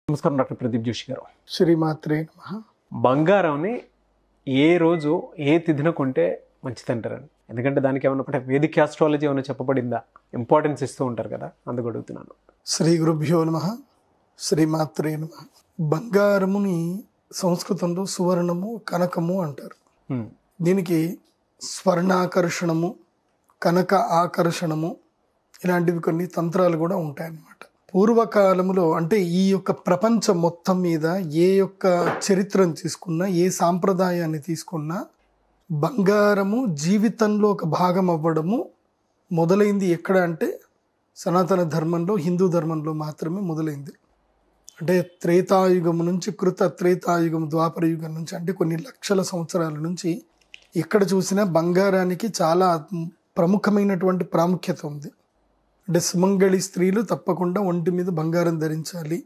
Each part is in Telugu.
నమస్కారం డాక్టర్ ప్రదీప్ జోషి గారు. శ్రీమాత్రే నమః. బంగారంని ఏ రోజు ఏ తిథిన కొంటే మంచిది అంటారండి? ఎందుకంటే దానికి ఏమన్నా ఒకటే వేదిక ఆస్ట్రాలజీ ఏమైనా చెప్పబడిందా? ఇంపార్టెన్స్ ఇస్తూ ఉంటారు కదా, అందుకు అడుగుతున్నాను. శ్రీ గురుభ్యో నమః. శ్రీమాత్రే నమః. బంగారముని సంస్కృతంలో సువర్ణము, కనకము అంటారు. దీనికి స్వర్ణాకర్షణము, కనక ఆకర్షణము ఇలాంటివి కొన్ని తంత్రాలు కూడా ఉంటాయన్నమాట. పూర్వకాలములో అంటే ఈ యొక్క ప్రపంచం మొత్తం మీద ఏ యొక్క చరిత్రను తీసుకున్నా, ఏ సాంప్రదాయాన్ని తీసుకున్నా బంగారము జీవితంలో ఒక భాగం అవ్వడము మొదలైంది ఎక్కడ అంటే సనాతన ధర్మంలో, హిందూ ధర్మంలో మాత్రమే మొదలైంది. అంటే త్రేతాయుగము నుంచి, కృత త్రేతాయుగం, ద్వాపర యుగం నుంచి, అంటే కొన్ని లక్షల సంవత్సరాల నుంచి ఎక్కడ చూసినా బంగారానికి చాలా ప్రముఖమైనటువంటి ప్రాముఖ్యత ఉంది. అంటే సుమంగళి స్త్రీలు తప్పకుండా ఒంటి మీద బంగారం ధరించాలి,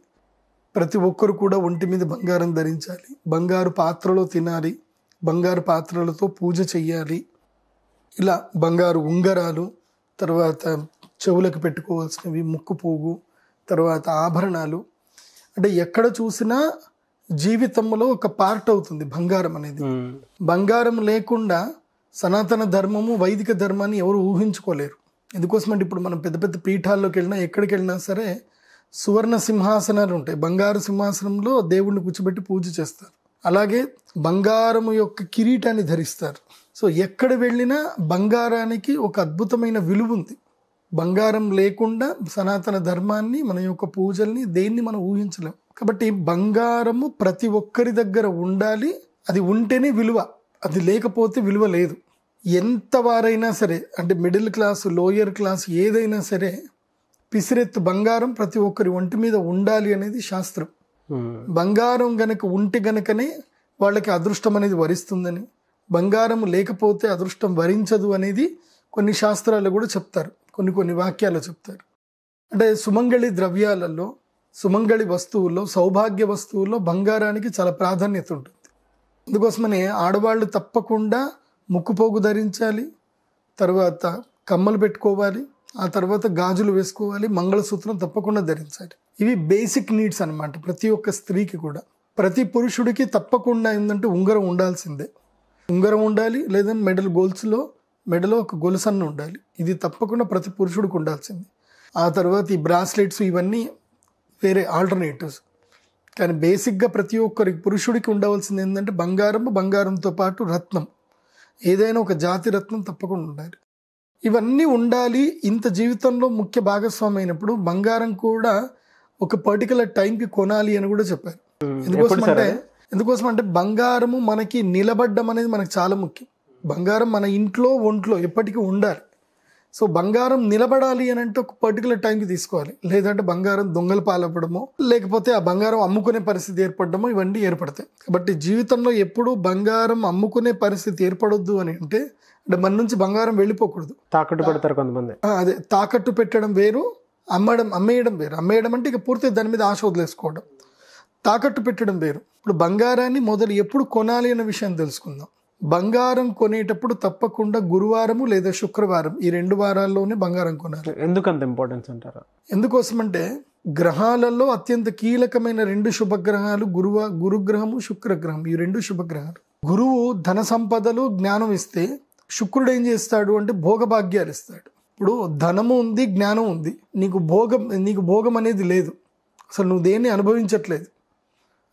ప్రతి ఒక్కరు కూడా ఒంటి మీద బంగారం ధరించాలి, బంగారు పాత్రలో తినాలి, బంగారు పాత్రలతో పూజ చెయ్యాలి, ఇలా బంగారు ఉంగరాలు, తర్వాత చెవులకు పెట్టుకోవాల్సినవి, ముక్కు పోగు, తర్వాత ఆభరణాలు, అంటే ఎక్కడ చూసినా జీవితంలో ఒక పార్ట్ అవుతుంది బంగారం అనేది. బంగారం లేకుండా సనాతన ధర్మము, వైదిక ధర్మాన్ని ఎవరు ఊహించుకోలేరు. ఎందుకోసమంటే ఇప్పుడు మనం పెద్ద పెద్ద పీఠాల్లోకి వెళ్ళినా, ఎక్కడికి వెళ్ళినా సరే సువర్ణ సింహాసనాలు ఉంటాయి. బంగారు సింహాసనంలో దేవుణ్ణి కూర్చోబెట్టి పూజ చేస్తారు. అలాగే బంగారము యొక్క కిరీటాన్ని ధరిస్తారు. సో ఎక్కడ వెళ్ళినా బంగారానికి ఒక అద్భుతమైన విలువ ఉంది. బంగారం లేకుండా సనాతన ధర్మాన్ని, మన యొక్క పూజల్ని, దేన్ని మనం ఊహించలేం. కాబట్టి బంగారము ప్రతి ఒక్కరి దగ్గర ఉండాలి. అది ఉంటేనే విలువ, అది లేకపోతే విలువ లేదు. ఎంత వారైనా సరే, అంటే మిడిల్ క్లాస్, లోయర్ క్లాస్, ఏదైనా సరే పిసిరెత్తు బంగారం ప్రతి ఒక్కరి ఒంటి మీద ఉండాలి అనేది శాస్త్రం. బంగారం గనక ఉంటే గనకనే వాళ్ళకి అదృష్టం అనేది వరిస్తుందని, బంగారం లేకపోతే అదృష్టం వరించదు అనేది కొన్ని శాస్త్రాలు కూడా చెప్తారు, కొన్ని వాక్యాలు చెప్తారు. అంటే సుమంగళి ద్రవ్యాలలో, సుమంగళి వస్తువుల్లో, సౌభాగ్య వస్తువుల్లో బంగారానికి చాలా ప్రాధాన్యత ఉంటుంది. అందుకోసమనే ఆడవాళ్ళు తప్పకుండా ముక్కుపోగు ధరించాలి, తర్వాత కమ్మలు పెట్టుకోవాలి, ఆ తర్వాత గాజులు వేసుకోవాలి, మంగళసూత్రం తప్పకుండా ధరించాలి. ఇవి బేసిక్ నీడ్స్ అన్నమాట ప్రతి ఒక్క స్త్రీకి కూడా. ప్రతి పురుషుడికి తప్పకుండా ఏంటంటే ఉంగరం ఉండాల్సిందే. ఉంగరం ఉండాలి, లేదా మెడలో ఒక గొలుసన్న ఉండాలి. ఇది తప్పకుండా ప్రతి పురుషుడికి ఉండాల్సింది. ఆ తర్వాత ఈ బ్రాస్లెట్స్ ఇవన్నీ వేరే ఆల్టర్నేటివ్స్. కానీ బేసిక్గా ప్రతి ఒక్కరికి పురుషుడికి ఉండవలసింది ఏంటంటే బంగారంతో పాటు రత్నం, ఏదైనా ఒక జాతి రత్నం తప్పకుండా ఉండాలి. ఇవన్నీ ఉండాలి. ఇంత జీవితంలో ముఖ్య భాగస్వామి అయినప్పుడు బంగారం కూడా ఒక పర్టికులర్ టైంకి కొనాలి అని కూడా చెప్పారు. ఎందుకోసమంటే బంగారము మనకి నిలబడ్డం అనేది మనకు చాలా ముఖ్యం. బంగారం మన ఇంట్లో, ఒంట్లో ఎప్పటికీ ఉండాలి. సో బంగారం నిలబడాలి అని అంటే ఒక పర్టికులర్ టైంకి తీసుకోవాలి. లేదంటే బంగారం దొంగల పాలవ్వడమో, లేకపోతే ఆ బంగారం అమ్ముకునే పరిస్థితి ఏర్పడమో, ఇవన్నీ ఏర్పడతాయి. కాబట్టి జీవితంలో ఎప్పుడూ బంగారం అమ్ముకునే పరిస్థితి ఏర్పడొద్దు అని అంటే మన నుంచి బంగారం వెళ్ళిపోకూడదు. తాకట్టు పెడతారు కొంతమంది. అదే తాకట్టు పెట్టడం వేరు, అమ్మేయడం వేరు. అమ్మేయడం అంటే ఇక పూర్తి దాని మీద ఆశ వదిలేసుకోవడం. తాకట్టు పెట్టడం వేరు. ఇప్పుడు బంగారాన్ని ఎప్పుడు కొనాలి అనే విషయం తెలుసుకుందాం. బంగారం కొనేటప్పుడు తప్పకుండా గురువారము లేదా శుక్రవారం, ఈ 2 వారాల్లోనే బంగారం కొనాలి. ఎందుకంత ఇంపార్టెన్స్ అంటారా? ఎందుకోసమంటే గ్రహాలలో అత్యంత కీలకమైన 2 శుభగ్రహాలు గురుగ్రహము, శుక్రగ్రహం. ఈ 2 శుభగ్రహాలు. గురువు ధన సంపదలు, జ్ఞానం ఇస్తే, శుక్రుడు ఏం చేస్తాడు అంటే భోగభాగ్యాలు ఇస్తాడు. ఇప్పుడు ధనము ఉంది, జ్ఞానం ఉంది, నీకు భోగం అనేది లేదు, అసలు నువ్వు దేన్ని అనుభవించట్లేదు.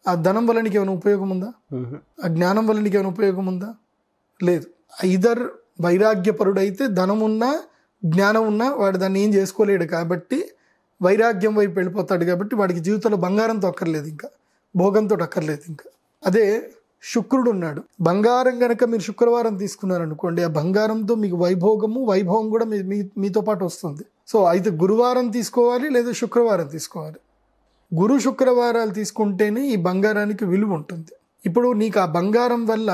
ఆ ధనం వల్ల నీకు ఏమైనా ఉపయోగం ఉందా? ఆ జ్ఞానం వల్ల నీకు ఏమైనా ఉపయోగం ఉందా? లేదు. ఐదర్ వైరాగ్యపరుడైతే ధనం ఉన్నా, జ్ఞానం ఉన్నా వాడు దాన్ని ఏం చేసుకోలేడు. కాబట్టి వైరాగ్యం వైపు వెళ్ళిపోతాడు. కాబట్టి వాడికి జీవితంలో బంగారంతో అక్కర్లేదు, ఇంకా భోగంతో అక్కర్లేదు. ఇంకా అదే శుక్రుడు ఉన్నాడు. బంగారం కనుక మీరు శుక్రవారం తీసుకున్నారనుకోండి, ఆ బంగారంతో మీకు వైభవం కూడా మీతో పాటు వస్తుంది. సో అయితే గురువారం తీసుకోవాలి లేదా శుక్రవారం తీసుకోవాలి. గురు శుక్రవారాలు తీసుకుంటేనే ఈ బంగారానికి విలువ ఉంటుంది. ఇప్పుడు నీకు ఆ బంగారం వల్ల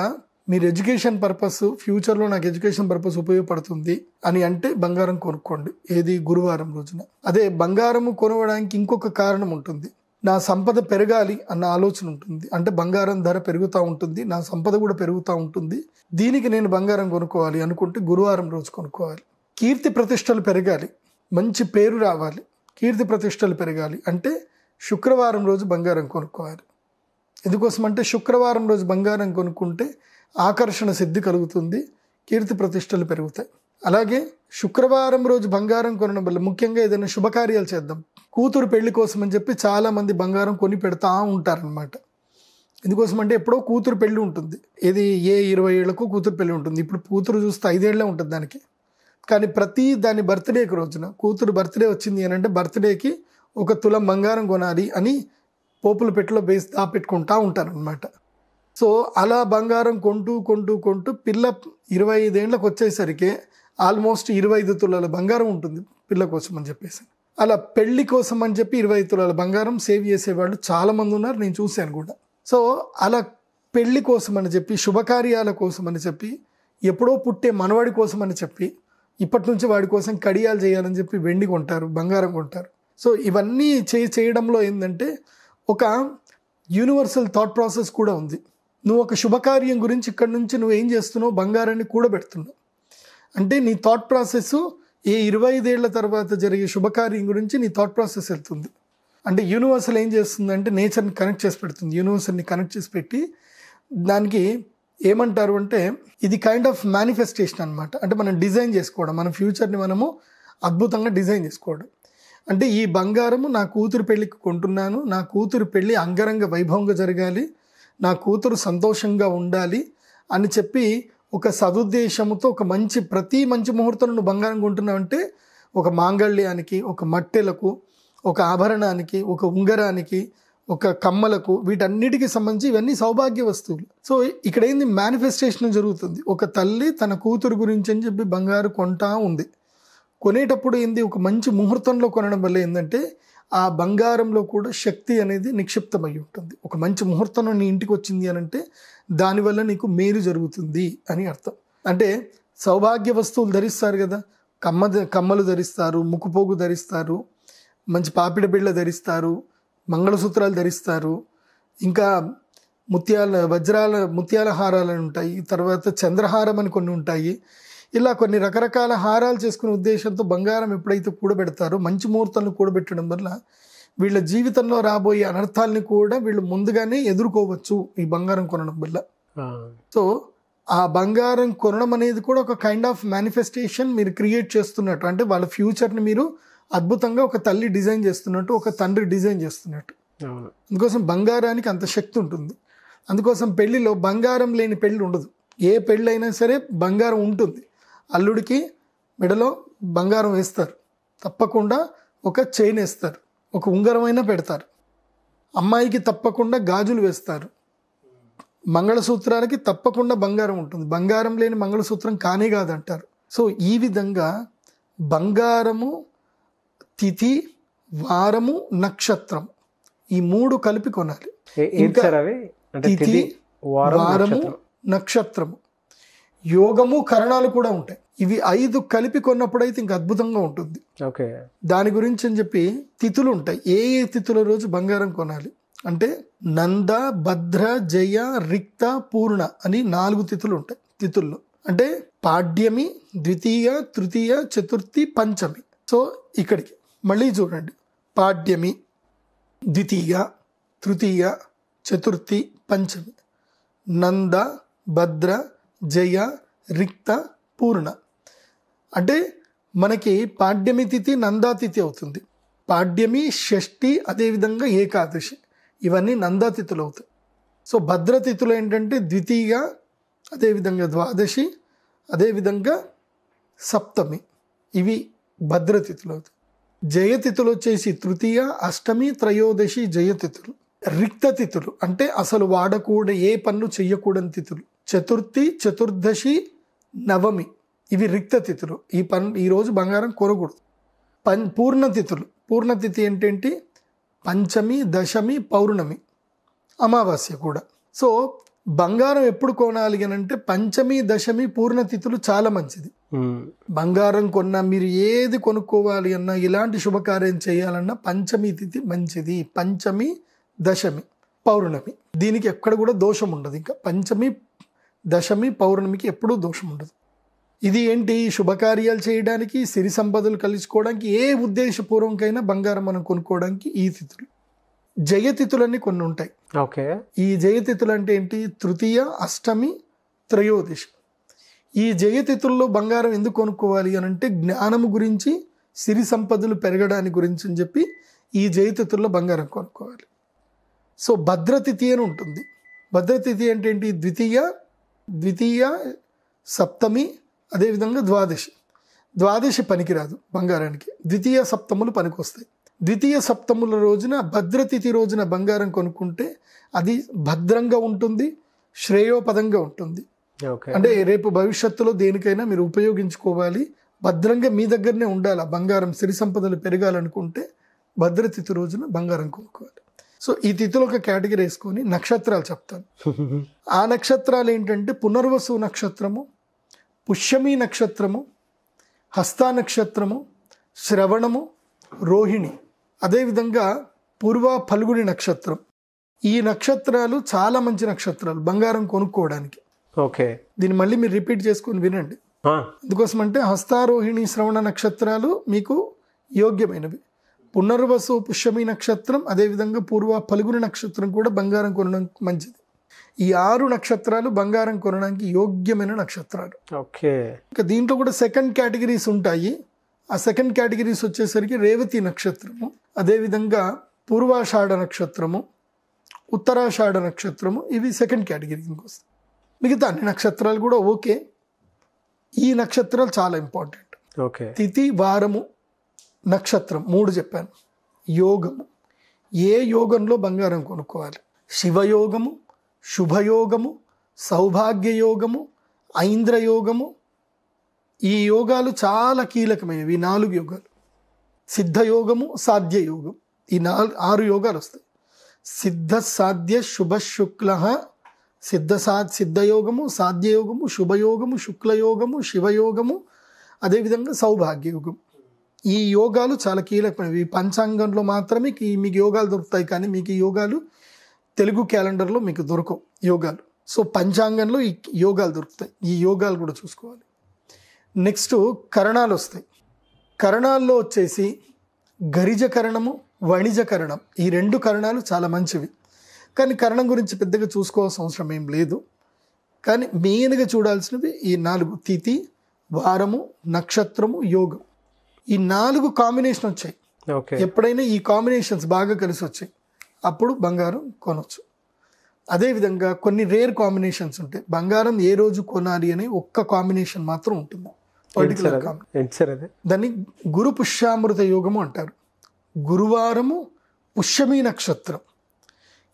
మీరు ఎడ్యుకేషన్ పర్పస్, ఫ్యూచర్లో నాకు ఎడ్యుకేషన్ పర్పస్ ఉపయోగపడుతుంది అని అంటే బంగారం కొనుక్కోండి, ఏది గురువారం రోజున. అదే బంగారము కొనడానికి ఇంకొక కారణం ఉంటుంది. నా సంపద పెరగాలి అన్న ఆలోచన ఉంటుంది. అంటే బంగారం ధర పెరుగుతూ ఉంటుంది, నా సంపద కూడా పెరుగుతూ ఉంటుంది, దీనికి నేను బంగారం కొనుక్కోవాలి అనుకుంటే గురువారం రోజు కొనుక్కోవాలి. కీర్తి ప్రతిష్టలు పెరగాలి, మంచి పేరు రావాలి, కీర్తి ప్రతిష్టలు పెరగాలి అంటే శుక్రవారం రోజు బంగారం కొనుక్కోవాలి. ఎందుకోసం అంటే శుక్రవారం రోజు బంగారం కొనుక్కుంటే ఆకర్షణ సిద్ధి కలుగుతుంది, కీర్తి ప్రతిష్టలు పెరుగుతాయి. అలాగే శుక్రవారం రోజు బంగారం కొనడం వల్ల ముఖ్యంగా ఏదైనా శుభకార్యాలు చేద్దాం, కూతురు పెళ్లి కోసం అని చెప్పి చాలామంది బంగారం కొని పెడతా ఉంటారనమాట. ఎందుకోసం అంటే ఎప్పుడో కూతురు పెళ్లి ఉంటుంది, ఇది 20 ఏళ్లకు కూతురు పెళ్లి ఉంటుంది. ఇప్పుడు కూతురు చూస్తే 5 ఏళ్లే ఉంటుంది దానికి. కానీ దాని బర్త్డేకి రోజున కూతురు బర్త్డే వచ్చింది అని అంటే బర్త్డేకి 1 తులం బంగారం కొనాలి అని పోపుల పెట్టెలో వేసి దాపెట్టుకుంటా ఉంటారనమాట. సో అలా బంగారం కొంటూ పిల్ల 25 ఏళ్ళకి వచ్చేసరికి ఆల్మోస్ట్ 25 తులాల బంగారం ఉంటుంది పిల్ల కోసం అని చెప్పేసి. అలా పెళ్లి కోసం అని చెప్పి 25 తులాల బంగారం సేవ్ చేసేవాళ్ళు చాలామంది ఉన్నారు, నేను చూశాను కూడా. సో అలా పెళ్లి కోసం అని చెప్పి, శుభకార్యాల కోసం అని చెప్పి, ఎప్పుడో పుట్టే మనవాడి కోసం అని చెప్పి, ఇప్పటి నుంచి వాడి కోసం కడియాలు చేయాలని చెప్పి వెండి కొంటారు, బంగారం కొంటారు. సో ఇవన్నీ చేయడంలో ఏంటంటే ఒక యూనివర్సల్ థాట్ ప్రాసెస్ కూడా ఉంది. నువ్వు ఒక శుభకార్యం గురించి ఇక్కడ నుంచి నువ్వు ఏం చేస్తున్నావు, బంగారాన్ని కూడబెడుతున్నావు అంటే నీ థాట్ ప్రాసెస్ 25 ఏళ్ల తర్వాత జరిగే శుభకార్యం గురించి నీ థాట్ ప్రాసెస్ వెళ్తుంది. అంటే యూనివర్సల్ ఏం చేస్తుంది అంటే నేచర్ని కనెక్ట్ చేసి పెడుతుంది, యూనివర్సల్ని కనెక్ట్ చేసి పెట్టి దానికి ఏమంటారు అంటే ఇది కైండ్ ఆఫ్ మేనిఫెస్టేషన్ అనమాట. అంటే మనం డిజైన్ చేసుకోవడం, మన ఫ్యూచర్ని మనము అద్భుతంగా డిజైన్ చేసుకోవడం. అంటే ఈ బంగారము నా కూతురు పెళ్ళికి కొంటున్నాను, నా కూతురు పెళ్ళి అంగరంగ వైభవంగా జరగాలి, నా కూతురు సంతోషంగా ఉండాలి అని చెప్పి ఒక సదుద్దేశంతో ప్రతి మంచి ముహూర్తం నువ్వు బంగారం కొంటున్నావు అంటే ఒక మాంగళ్యానికి, ఒక మట్టెలకు, ఒక ఆభరణానికి, ఒక ఉంగరానికి, ఒక కమ్మలకు, వీటన్నిటికీ సంబంధించి ఇవన్నీ సౌభాగ్య వస్తువులు. సో ఇక్కడ ఏంది మేనిఫెస్టేషన్ జరుగుతుంది. ఒక తల్లి తన కూతురు గురించి అని చెప్పి బంగారు కొంటా ఉంది. కొనేటప్పుడు ఏంది ఒక మంచి ముహూర్తంలో కొనడం వల్ల ఏంటంటే ఆ బంగారంలో కూడా శక్తి అనేది నిక్షిప్తమై ఉంటుంది. ఒక మంచి ముహూర్తంలో నీ ఇంటికి వచ్చింది అని అంటే దానివల్ల నీకు మేలు జరుగుతుంది అని అర్థం. అంటే సౌభాగ్య వస్తువులు ధరిస్తారు కదా, కమ్మలు ధరిస్తారు, ముక్కుపోగు ధరిస్తారు, మంచి పాపిడి బిళ్ళ ధరిస్తారు, మంగళసూత్రాలు ధరిస్తారు, ఇంకా ముత్యాల హారాలు ఉంటాయి, తర్వాత చంద్రహారం అని కొన్ని ఉంటాయి. ఇలా కొన్ని రకరకాల హారాలు చేసుకునే ఉద్దేశంతో బంగారం ఎప్పుడైతే కూడబెడతారో మంచి ముహూర్తాలను కూడబెట్టడం వల్ల వీళ్ళ జీవితంలో రాబోయే అనర్థాలని కూడా వీళ్ళు ముందుగానే ఎదుర్కోవచ్చు ఈ బంగారం కొనడం వల్ల. సో ఆ బంగారం కొనడం అనేది కూడా ఒక కైండ్ ఆఫ్ మేనిఫెస్టేషన్ మీరు క్రియేట్ చేస్తున్నట్టు. అంటే వాళ్ళ ఫ్యూచర్ని మీరు అద్భుతంగా ఒక తల్లి డిజైన్ చేస్తున్నట్టు, ఒక తండ్రి డిజైన్ చేస్తున్నట్టు. అందుకోసం బంగారానికి అంత శక్తి ఉంటుంది. అందుకోసం పెళ్లిలో బంగారం లేని పెళ్లి ఉండదు. ఏ పెళ్ళి అయినా సరే బంగారం ఉంటుంది. అల్లుడికి మెడలో బంగారం వేస్తారు, తప్పకుండా ఒక చైన్ వేస్తారు, ఒక ఉంగరమైనా పెడతారు. అమ్మాయికి తప్పకుండా గాజులు వేస్తారు. మంగళసూత్రాలకి తప్పకుండా బంగారం ఉంటుంది. బంగారం లేని మంగళసూత్రం కానే కాదంటారు. సో ఈ విధంగా బంగారము, తిథి, వారము, నక్షత్రం ఈ 3 కలిపి కొనాలి. తిథి, వారము, నక్షత్రము, యోగము, కరణాలు కూడా ఉంటాయి. ఇవి 5 కలిపి కొన్నప్పుడైతే ఇంకా అద్భుతంగా ఉంటుంది. దాని గురించి అని చెప్పి తిథులు ఉంటాయి. ఏ తిథుల రోజు బంగారం కొనాలి అంటే నంద, భద్ర, జయ, రిక్త, పూర్ణ అని 4 తిథులు ఉంటాయి. తిథుల్లో అంటే పాడ్యమి, ద్వితీయ, తృతీయ, చతుర్థి, పంచమి. సో ఇక్కడికి మళ్ళీ చూడండి, పాడ్యమి, ద్వితీయ, తృతీయ, చతుర్థి, పంచమి, నంద, భద్ర, జయ, రిక్త, పూర్ణ. అంటే మనకి పాడ్యమి తిథి నందాతిథి అవుతుంది. పాడ్యమి, షష్ఠి, అదేవిధంగా ఏకాదశి, ఇవన్నీ నందాతిథులు అవుతాయి. సో భద్రతిథులు ఏంటంటే ద్వితీయ, అదేవిధంగా ద్వాదశి, అదేవిధంగా సప్తమి, ఇవి భద్రతిథులు అవుతాయి. జయతిథులు వచ్చేసి తృతీయ, అష్టమి, త్రయోదశి జయతిథులు. రిక్త తిథులు అంటే అసలు వాడకూడ ఏ పనులు చెయ్యకూడని తిథులు. చతుర్థి, చతుర్దశి, నవమి, ఇవి రిక్త తిథులు. ఈ రోజు బంగారం కొనకూడదు. పూర్ణతిథులు, పూర్ణతిథి ఏంటంటే పంచమి, దశమి, పౌర్ణమి, అమావాస్య కూడా. సో బంగారం ఎప్పుడు కొనాలి అని అంటే పంచమి, దశమి, పూర్ణతిథులు చాలా మంచిది. బంగారం కొన్నా, మీరు ఏది కొనుక్కోవాలి అన్నా, ఇలాంటి శుభకార్యం చేయాలన్నా పంచమి తిథి మంచిది. పంచమి, దశమి, పౌర్ణమి, దీనికి ఎక్కడ కూడా దోషం ఉండదు. ఇంకా పంచమి, దశమి, పౌర్ణమికి ఎప్పుడూ దోషం ఉండదు. ఇది ఏంటి, శుభకార్యాలు చేయడానికి, సిరి సంపదలు కలుసుకోవడానికి, ఏ ఉద్దేశపూర్వకైనా బంగారం మనం కొనుక్కోవడానికి ఈ తిథులు. జయతిథులన్నీ కొన్ని ఉంటాయి. ఓకే. ఈ జయతిథులు అంటే ఏంటి? తృతీయ, అష్టమి, త్రయోదశి. ఈ జయతిథుల్లో బంగారం ఎందుకు కొనుక్కోవాలి అని అంటే జ్ఞానము గురించి, సిరి సంపదలు పెరగడానికి గురించి అని చెప్పి ఈ జయతిథుల్లో బంగారం కొనుక్కోవాలి. సో భద్రతిథి అని ఉంటుంది. భద్రతిథి అంటే ఏంటి? ద్వితీయ, సప్తమి, అదేవిధంగా ద్వాదశి. ద్వాదశి పనికిరాదు బంగారానికి, ద్వితీయ సప్తములు పనికొస్తాయి. ద్వితీయ సప్తముల రోజున, భద్రతిథి రోజున బంగారం కొనుక్కుంటే అది భద్రంగా ఉంటుంది, శ్రేయోపదంగా ఉంటుంది. అంటే రేపు భవిష్యత్తులో దేనికైనా మీరు ఉపయోగించుకోవాలి, భద్రంగా మీ దగ్గరనే ఉండాలి. ఆ బంగారం సిరి సంపదలు పెరగాలనుకుంటే భద్రతిథి రోజున బంగారం కొనుక్కోవాలి. సో ఈ తిథులు ఒక కేటగిరీ వేసుకొని నక్షత్రాలు చెప్తాను. ఆ నక్షత్రాలు ఏంటంటే పునర్వసు నక్షత్రము, పుష్యమి నక్షత్రము, హస్త నక్షత్రము, శ్రవణము, రోహిణి, అదేవిధంగా పూర్వ ఫల్గుని నక్షత్రం. ఈ నక్షత్రాలు చాలా మంచి నక్షత్రాలు బంగారం కొనుక్కోవడానికి. ఓకే. దీన్ని మళ్ళీ మీరు రిపీట్ చేసుకొని వినండి. అందుకోసం అంటే హస్తారోహిణి, శ్రవణ నక్షత్రాలు మీకు యోగ్యమైనవి. పునర్వసు, పుష్యమి నక్షత్రం, అదేవిధంగా పూర్వ ఫల్గుని నక్షత్రం కూడా బంగారం కొనడానికి మంచిది. ఈ 6 నక్షత్రాలు బంగారం కొనడానికి యోగ్యమైన నక్షత్రాలు. ఓకే. ఇంకా దీంట్లో కూడా సెకండ్ కేటగిరీస్ ఉంటాయి. ఆ సెకండ్ కేటగిరీస్ వచ్చేసరికి రేవతి నక్షత్రము, అదేవిధంగా పూర్వాషాఢ నక్షత్రము, ఉత్తరాషాఢ నక్షత్రము. ఇవి సెకండ్ కేటగిరీకి వస్తాయి. మిగతా అన్ని నక్షత్రాలు కూడా ఓకే. ఈ నక్షత్రాలు చాలా ఇంపార్టెంట్. ఓకే. తిథి, వారము, నక్షత్రం 3 చెప్పాను. యోగము, ఏ యోగంలో బంగారం కొనుక్కోవాలి? శివయోగము, శుభయోగము, సౌభాగ్యయోగము, ఐంద్రయోగము. ఈ యోగాలు చాలా కీలకమైనవి. ఈ 4 యోగాలు. సిద్ధయోగము, సాధ్యయోగం. ఈ 6 యోగాలు వస్తాయి. సిద్ధ, సాధ్య, శుభ, శుక్ల, సిద్ధయోగము, సాధ్యయోగము, శుభయోగము, శుక్లయోగము, శివయోగము, అదేవిధంగా సౌభాగ్యయోగం. ఈ యోగాలు చాలా కీలకమైనవి. పంచాంగంలో మాత్రమే మీకు యోగాలు దొరుకుతాయి, కానీ మీకు ఈ యోగాలు తెలుగు క్యాలెండర్లో మీకు దొరకవు యోగాలు. సో పంచాంగంలో ఈ యోగాలు దొరుకుతాయి. ఈ యోగాలు కూడా చూసుకోవాలి. నెక్స్ట్ కరణాలు వస్తాయి. కరణాల్లో వచ్చేసి గరిజ కరణము, వణిజ కరణం. ఈ 2 కరణాలు చాలా మంచివి. కానీ కరణం గురించి పెద్దగా చూసుకోవాల్సిన అవసరం ఏం లేదు. కానీ మెయిన్గా చూడాల్సినవి ఈ 4: తిథి, వారము, నక్షత్రము, యోగం. ఈ 4 కాంబినేషన్ వచ్చాయి. ఎప్పుడైనా ఈ కాంబినేషన్స్ బాగా కలిసి వచ్చాయి అప్పుడు బంగారం కొనవచ్చు. అదేవిధంగా కొన్ని రేర్ కాంబినేషన్స్ ఉంటాయి. బంగారం ఏ రోజు కొనాలి అనే ఒక్క కాంబినేషన్ మాత్రం ఉంటుంది. దాన్ని గురు పుష్యామృత యోగము అంటారు. గురువారము, పుష్యమి నక్షత్రం.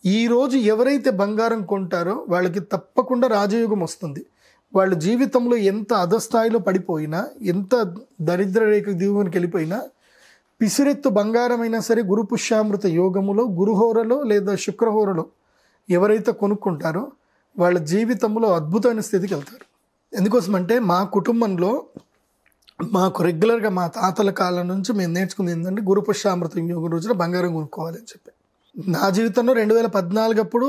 ఈరోజు ఎవరైతే బంగారం కొంటారో వాళ్ళకి తప్పకుండా రాజయోగం వస్తుంది. వాళ్ళ జీవితంలో ఎంత అధస్థాయిలో పడిపోయినా, ఎంత దరిద్ర రేఖ దిగువనికి వెళ్ళిపోయినా, పిసిరెత్తు బంగారం అయినా సరే గురు పుష్యామృత యోగములో, గురుహోరలో లేదా శుక్రహోరలో ఎవరైతే కొనుక్కుంటారో వాళ్ళ జీవితంలో అద్భుతమైన స్థితికి వెళ్తారు. ఎందుకోసమంటే మా కుటుంబంలో మాకు రెగ్యులర్గా మా తాతల కాలం నుంచి మేము నేర్చుకుంది ఏంటంటే గురు పుష్యామృత యోగం రోజున బంగారం కొనుక్కోవాలి అని చెప్పి. నా జీవితంలో 2014 అప్పుడు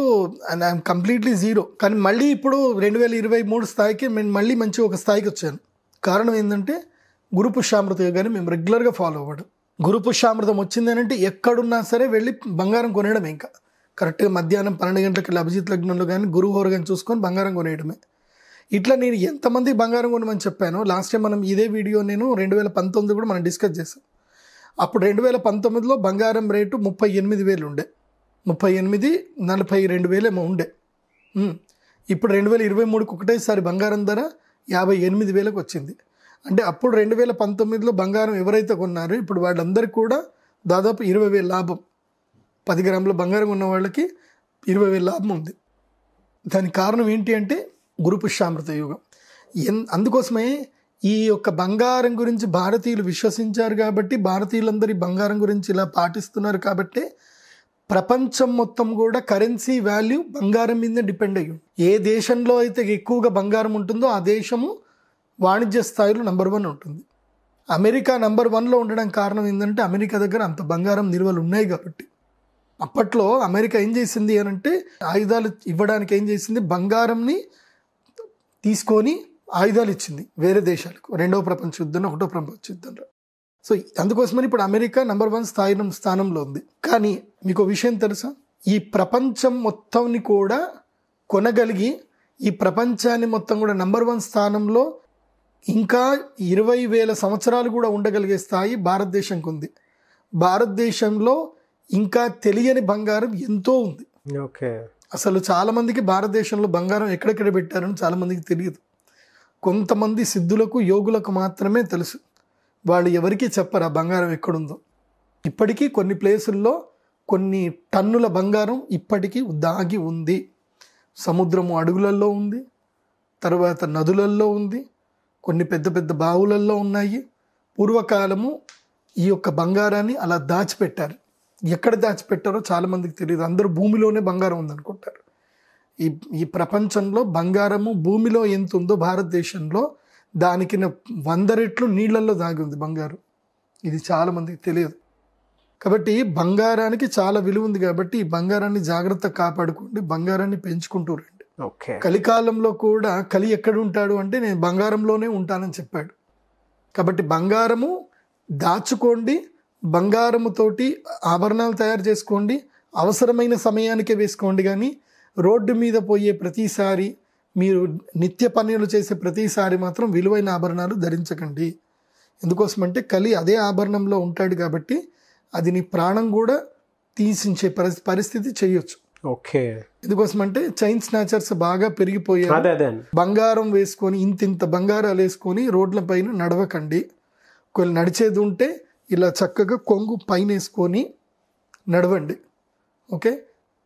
ఐఎమ్ కంప్లీట్లీ జీరో. కానీ మళ్ళీ ఇప్పుడు 2023 స్థాయికి నేను మళ్ళీ మంచి ఒక స్థాయికి వచ్చాను. కారణం ఏంటంటే గురు పుష్యామృత యోగాన్ని మేము రెగ్యులర్గా ఫాలో అవ్వడం. గురు పుష్యామృతం వచ్చిందని అంటే ఎక్కడున్నా సరే వెళ్ళి బంగారం కొనేయడం. ఇంకా కరెక్ట్గా మధ్యాహ్నం 12 గంటలకి అభిజిత్ లగ్నంలో కానీ గురుహోర కానీ చూసుకొని బంగారం కొనేయడమే. ఇట్లా నేను ఎంతమంది బంగారం కొనమని చెప్పాను. లాస్ట్ టైం మనం ఇదే వీడియో నేను 2019 కూడా మనం డిస్కస్ చేసాం. అప్పుడు 2019లో బంగారం రేటు 38,000 ఉండే, 38,42,000 ఏమో ఉండే. ఇప్పుడు 2023కి ఒకటేసారి బంగారం ధర 58,000కి వచ్చింది. అంటే అప్పుడు 2019లో బంగారం ఎవరైతే కొన్నారో ఇప్పుడు వాళ్ళందరికీ కూడా దాదాపు 20,000 లాభం. 10 గ్రాముల బంగారం ఉన్న వాళ్ళకి 20,000 లాభం ఉంది. దానికి కారణం ఏంటి అంటే గురు పుష్యామృత యోగం. అందుకోసమే ఈ యొక్క బంగారం గురించి భారతీయులు విశ్వసించారు కాబట్టి, భారతీయులందరూ బంగారం గురించి ఇలా పాటిస్తున్నారు కాబట్టి ప్రపంచం మొత్తం కూడా కరెన్సీ వాల్యూ బంగారం మీద డిపెండ్ అయ్యి. ఏ దేశంలో అయితే ఎక్కువగా బంగారం ఉంటుందో ఆ దేశము వాణిజ్య స్థాయిలో నెంబర్ 1 ఉంటుంది. అమెరికా నెంబర్ 1లో ఉండడానికి కారణం ఏంటంటే అమెరికా దగ్గర అంత బంగారం నిల్వలు ఉన్నాయి కాబట్టి. అప్పట్లో అమెరికా ఏం చేసింది అని అంటే ఆయుధాలు ఇవ్వడానికి ఏం చేసింది, బంగారంని తీసుకొని ఆయుధాలు ఇచ్చింది వేరే దేశాలకు. 2వ ప్రపంచ యుద్ధంలో, 1వ ప్రపంచ యుద్ధంలో. సో అందుకోసమని ఇప్పుడు అమెరికా #1 స్థానంలో ఉంది. కానీ మీకు ఒక విషయం తెలుసా, ఈ ప్రపంచం మొత్తాన్ని కూడా కొనగలిగి ఈ ప్రపంచాన్ని మొత్తం కూడా #1 స్థానంలో ఇంకా 20,000 సంవత్సరాలు కూడా ఉండగలిగే స్థాయి భారతదేశంకి ఉంది. భారతదేశంలో ఇంకా తెలియని బంగారం ఎంతో ఉంది. ఓకే. అసలు చాలామందికి భారతదేశంలో బంగారం ఎక్కడెక్కడ పెట్టారని చాలామందికి తెలియదు. కొంతమంది సిద్ధులకు, యోగులకు మాత్రమే తెలుసు. వాళ్ళు ఎవరికీ చెప్పరు ఆ బంగారం ఎక్కడుందో. ఇప్పటికీ కొన్ని ప్లేసుల్లో కొన్ని టన్నుల బంగారం ఇప్పటికీ దాగి ఉంది. సముద్రము అడుగులలో ఉంది, తర్వాత నదులలో ఉంది, కొన్ని పెద్ద పెద్ద బావులలో ఉన్నాయి. పూర్వకాలము ఈ యొక్క బంగారాన్ని అలా దాచిపెట్టారు. ఎక్కడ దాచిపెట్టారో చాలామందికి తెలియదు. అందరూ భూమిలోనే బంగారం ఉందనుకుంటారు. ఈ ప్రపంచంలో బంగారము భూమిలో ఎంత ఉందో భారతదేశంలో దానికి 100 రెట్లు నీళ్ళల్లో దాగి ఉంది బంగారం. ఇది చాలామందికి తెలియదు. కాబట్టి బంగారానికి చాలా విలువ ఉంది. కాబట్టి ఈ బంగారాన్ని జాగ్రత్తగా కాపాడుకోండి, బంగారాన్ని పెంచుకుంటూ రండి. ఓకే. కలికాలంలో కూడా కలి ఎక్కడ ఉంటాడు అంటే నేను బంగారంలోనే ఉంటానని చెప్పాడు. కాబట్టి బంగారము దాచుకోండి, బంగారముతోటి ఆభరణాలు తయారు చేసుకోండి, అవసరమైన సమయానికే వేసుకోండి. కానీ రోడ్డు మీద పోయే ప్రతిసారి, మీరు నిత్య పనులు చేసే ప్రతిసారి మాత్రం విలువైన ఆభరణాలు ధరించకండి. ఎందుకోసమంటే కలి అదే ఆభరణంలో ఉంటాడు కాబట్టి అది నీ ప్రాణం కూడా తీసించే పరిస్థితి చేయొచ్చు. ఓకే. ఎందుకోసమంటే చైన్ స్నాచర్స్ బాగా పెరిగిపోయారు. బంగారం వేసుకొని ఇంత బంగారాలు వేసుకొని రోడ్ల పైన నడవకండి. కొన్ని నడిచేది ఉంటే ఇలా చక్కగా కొంగు పైన వేసుకొని నడవండి. ఓకే.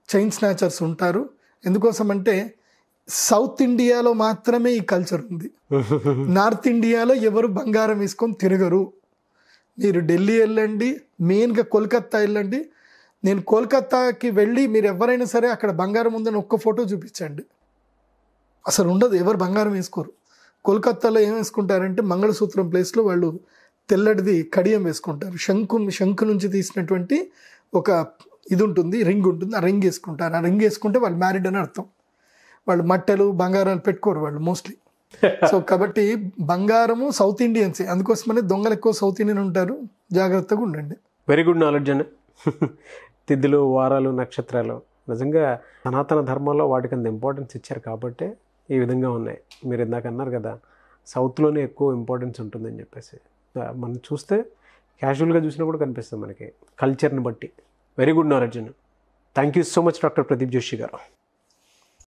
చైన్ స్నాచర్స్ ఉంటారు. ఎందుకోసమంటే సౌత్ ఇండియాలో మాత్రమే ఈ కల్చర్ ఉంది. నార్త్ ఇండియాలో ఎవరు బంగారం వేసుకొని తిరగరు. మీరు ఢిల్లీ వెళ్ళండి, మెయిన్గా కోల్కత్తా వెళ్ళండి. నేను కోల్కత్తాకి వెళ్ళి మీరు ఎవరైనా సరే అక్కడ బంగారం ఉందని ఒక్క ఫోటో చూపించండి, అసలు ఉండదు. ఎవరు బంగారం వేసుకోరు. కోల్కత్తాలో ఏం వేసుకుంటారంటే మంగళసూత్రం ప్లేస్లో వాళ్ళు తెల్లటిది కడియం వేసుకుంటారు. శంకు నుంచి తీసినటువంటి ఒక ఇది ఉంటుంది, రింగ్ ఉంటుంది. ఆ రింగ్ వేసుకుంటారు. ఆ రింగ్ వేసుకుంటే వాళ్ళు మ్యారీడ్ అని అర్థం. వాళ్ళు మట్టెలు బంగారాలు పెట్టుకోరు వాళ్ళు మోస్ట్లీ. సో కాబట్టి బంగారము సౌత్ ఇండియన్సే. అందుకోసమనే దొంగలు ఎక్కువ సౌత్ ఇండియన్ ఉంటారు. జాగ్రత్తగా ఉండండి. వెరీ గుడ్ నాలెడ్జ్ అండి. తిథులు, వారాలు, నక్షత్రాలు నిజంగా సనాతన ధర్మంలో వాటికి అంత ఇంపార్టెన్స్ ఇచ్చారు కాబట్టి ఈ విధంగా ఉన్నాయి. మీరు ఇందాక అన్నారు కదా సౌత్లోనే ఎక్కువ ఇంపార్టెన్స్ ఉంటుందని చెప్పేసి. మనం చూస్తే క్యాజువల్గా చూసినా కూడా కనిపిస్తుంది మనకి కల్చర్ని బట్టి. వెరీ గుడ్ నాలెడ్జ్ అండి. Thank you so much doctor Pradeep Joshi గారు.